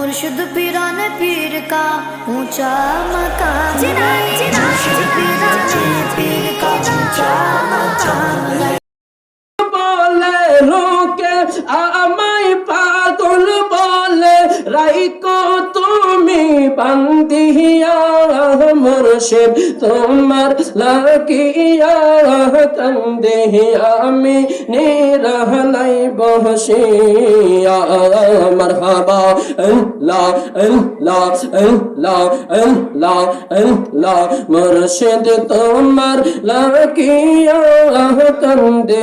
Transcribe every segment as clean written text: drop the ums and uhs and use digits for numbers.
मुर्शिद पीरान पीर का ऊंचा मकाम मुर्शिद पीरान पीर का ऊंचा मकाम বলে লোকে আমায় পাগল বলে রাইকো তুমি বান্দিয়া মুর্শিদ তোমার লাগিয়া কান্দে আমি নিরহলাই বসিয়া মারহাবা আল্লাহ আল্লাহ আল্লাহ আল্লাহ আল্লাহ মুর্শিদ তোমার লাগিয়া কান্দে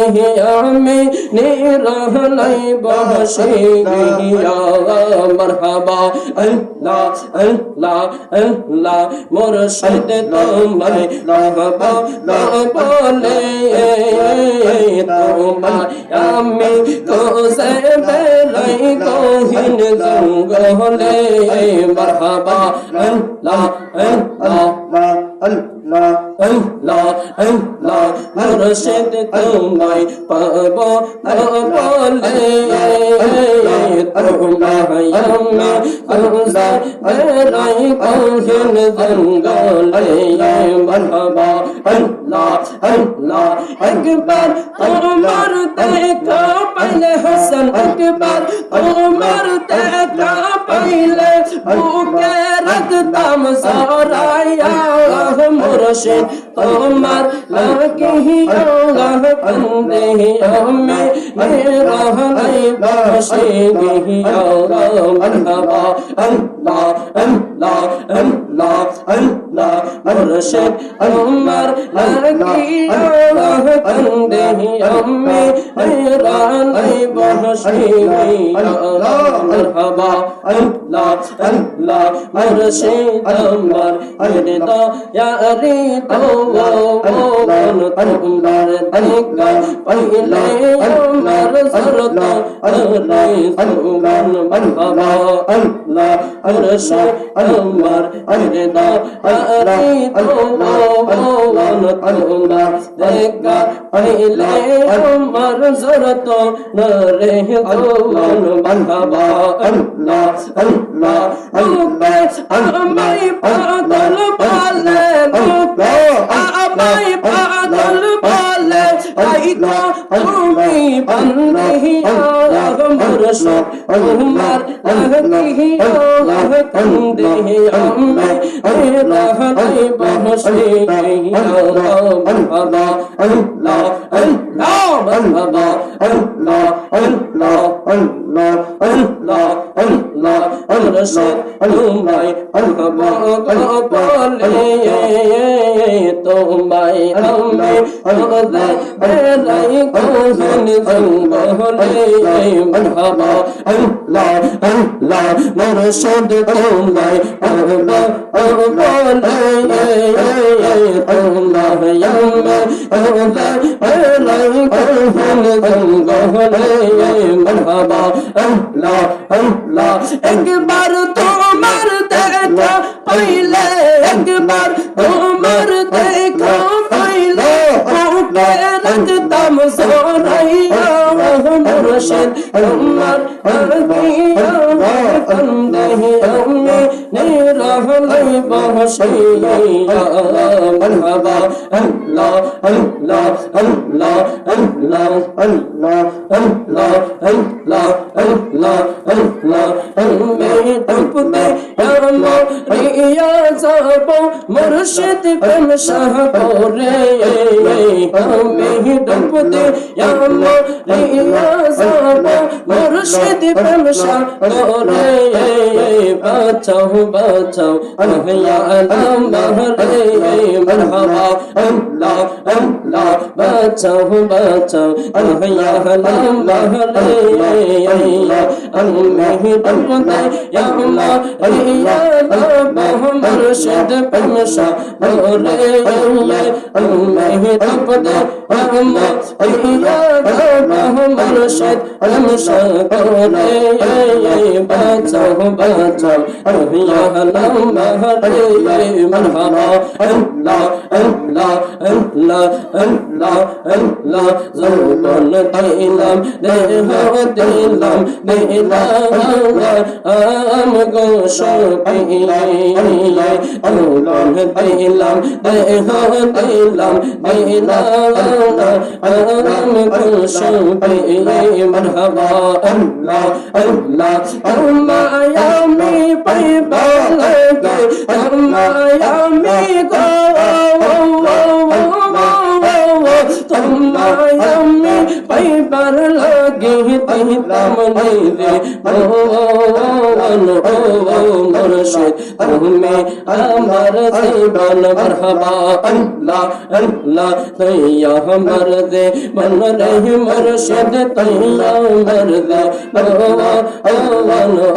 আমি নিরহলাই বসিয়া মারহাবা আল্লাহ আল্লাহ আল্লাহ মুর্শিদ তোমায় মারহাবা বলে তোমার আমি কোসে বেলাই গহীন জঙ্গলে মারহাবা আল্লাহ আল্লাহ আল্লাহ আল্লাহ আল্লাহ মুর্শিদ তোমায় পাব বলে তোমায় আমি কোসে বেলাই গহীন জঙ্গলে মারহাবা আল্লাহ আল্লাহ একবার তোমার দেখা পাইলে হাসান একবার তোমার দেখা পাইলে বুকে রাখতাম সরাইয়া মুর্শিদ তোমার লাগিয়া কান্দে আমি নিরহলাই বসিয়া মারহাবা আল্লাহ আল্লাহ আল্লাহ আল্লাহ মুর্শিদ তোমার লাগিয়া কান্দে আমি নিরহলাই বসিয়া মারহাবা আল্লাহ আল্লাহ মুর্শিদ তোমার হৃদয়ারি তোমার দেখা পাইলে আমার সরত সুমান মারহাবা আল্লাহ মুর্শিদ তোমার হৃদয়ারি তোমার দেখা পাইলে আমার সরত নরে সুমান মারহাবা আল্লাহ আল্লাহ আমায় পাগল বলে আমায় পাগল বলে আইতা তুমি বান্দিয়া মুর্শিদ তোমার লাগিয়া কান্দে আমি নিরহলাই বসিয়া মারহাবা আল্লাহ আল্লাহ মারহাবা আল্লাহ আল্লাহ আল্লাহ আল্লাহ আল্লাহ মুর্শিদ তোমায় মারহাবা বলে তোমায় আমি কোসে বেলাই গহীন জঙ্গলে মারহাবা আল্লাহ আল্লাহ মুর্শিদ তোমায় মারহাবা বলে তোমায় আমি কোসে বেলাই গহীন জঙ্গলে মারহাবা আল্লাহ আল্লাহ একবার তোমার দেখা পাইলে একবার তোমার দেখা পাইলে বুকে রাখতাম সরাইয়া মুর্শিদ তোমার লাগিয়া কান্দে আমি নিরহলাই বসিয়া মারহাবা আল্লাহ আল্লাহ আল্লাহ আল্লাহ আল্লাহ আল্লাহ আল্লাহ আল্লাহ আল্লাহ আমি তপতে রিয়া যাব মুর্শিদ প্রেম শাহ করে আমি তপতে রিয়া যাব মুর্শিদ প্রেম শাহ করে বাঁচাও বাঁচাও ইয়া আলম বহরে মারহাবা আল্লাহ আল্লাহ বাঁচাও বাঁচাও ইয়া আলম বহরে আমি তপতে ইয়া আল্লাহ মুর্শিদ প্রেম শাহ করে আমি তপতে ইয়া আল্লাহ মুর্শিদ প্রেম শাহ করে বাঁচাও বাঁচাও ইয়া আলম বহরে মারহাবা আল্লাহ আল্লাহ আল্লাহ আল্লাহ আল্লাহ আল্লাহ যৌবন দিলাম দেহ দিলাম দিলাম গো শফিয়ে যৌবন দিলাম দেহ দিলাম দিলাম গো শফিয়ে মারহাবা আল্লাহ আল্লাহ তোমায় আমি পাইবার লাগে তোমায় আমি গো তোমায় আমি পাইবার লাগে দিতাম নিরে ভুবন ও মুর্শিদ তুমি আমার জীবন মারহাবা আল্লাহ আল্লাহ তৈয়া আমার দে মন রে মুর্শিদ তৈয়া আমার দে ভুবন ও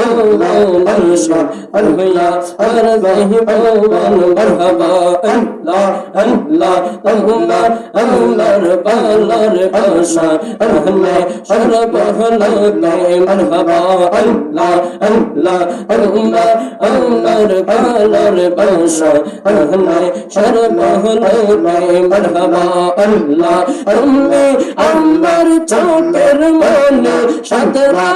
মুর্শিদ তৈয়া আমার দে ভুবন মারহাবা আল্লাহ আল্লাহ তোমার আমার বালার ভাষা রহমে সর্বহলকে মারহাবা আল্লাহ আল্লাহ তোমার আমার বালার ভাষা রহমে সর্বহলকে মারহাবা আল্লাহ তুমি আমার চোখের মনে সাদরা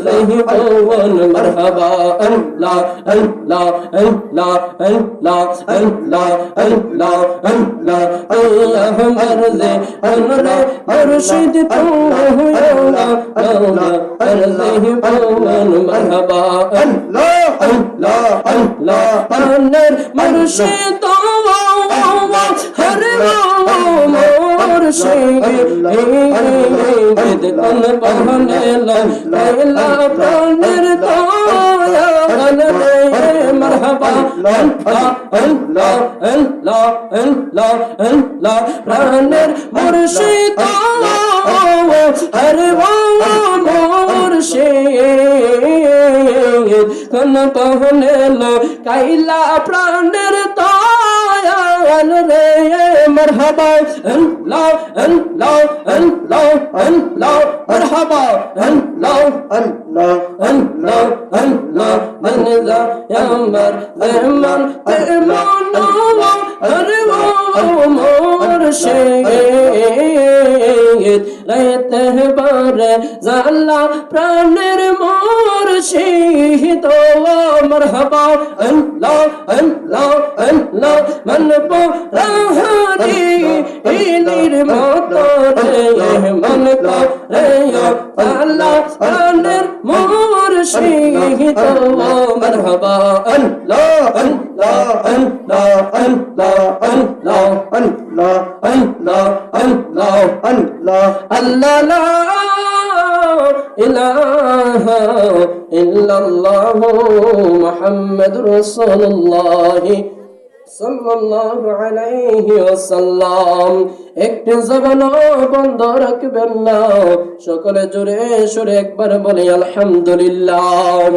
মুর্শিদ মারহাবা আল্লাহ আল্লাহ আল্লাহ আল্লাহ আল্লাহ আল্লাহ আল্লাহ আমার দে অনুরে মুর্শিদ মারহাবা আল্লাহ আল্লাহ আল্লাহ আনের মুর্শিদ হরে মুর্শিদ কোন বহনে লাইলা প্রাণের দয়া মারহাবা আল্লাহ আল্লাহ আল্লাহ আল্লাহ আল্লাহ প্রাণের মুর্শিদ হরে মুর্শিদ কোন বহনে লাইলা প্রাণের দয়া রে মারহাবা আল্লাহ আল্লাহ আল্লাহ আল্লাহ মারহাবা আল্লাহ আল্লাহ আল্লাহ আল্লাহ মনজা আমার রহমান তেমন আরে মুর্শিদ রাতে বারে জালা প্রাণের মুর্শিদ মারহাবা আল্লাহ আল্লাহ আল্লাহ মন পরাহারি নির্মত রে মন করে আল্লাহ প্রাণের মুর্শিদ মারহাবা আল্লাহ আল্লাহ আল্লাহ আল্লাহ আল্লাহ আল্লাহ আল্লাহ আল্লাহ আল্লাহ আল্লাহ লা ইলাহা ইল্লাল্লাহ মুহাম্মাদুর রাসূলুল্লাহ সাল্লাল্লাহু আলাইহি ওয়াসাল্লাম। একটু জবান বন্ধ রাখবেন না, সকলে জোরে সুরে একবার বলি আলহামদুলিল্লাহ।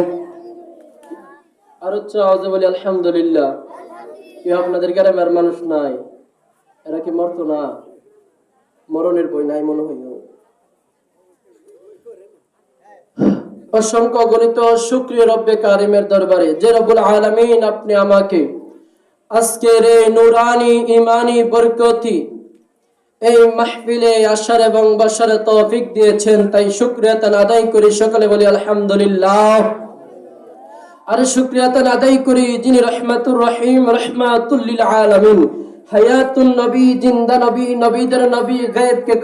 আর উচ্চ আওয়াজে বলি আলহামদুলিল্লাহ। কি আপনাদের গ্রামের মানুষ নাই? এরা কি মরতো না? মরণের বই নাই মনে হয়। অসংখ্য গণিত শুকরিয়া রব্বে কারিমের দরবারে যে রব্বুল আলামিন আপনি আমাকে আজকের এই নুরানি ইমানি বরকতি এই মাহফিলে আসার এবং বসার তৌফিক দিয়েছেন, তাই শুকরিয়া আদায় করি। সকলে বলি আলহামদুলিল্লাহ। আর শুকরিয়া আদায় করি যিনি রহমাতুর রহিম, রহমাতুল লিল আলামিন, হায়াতুন নবী, জিন্দা নবী, নবীদের নবী, গায়েবকে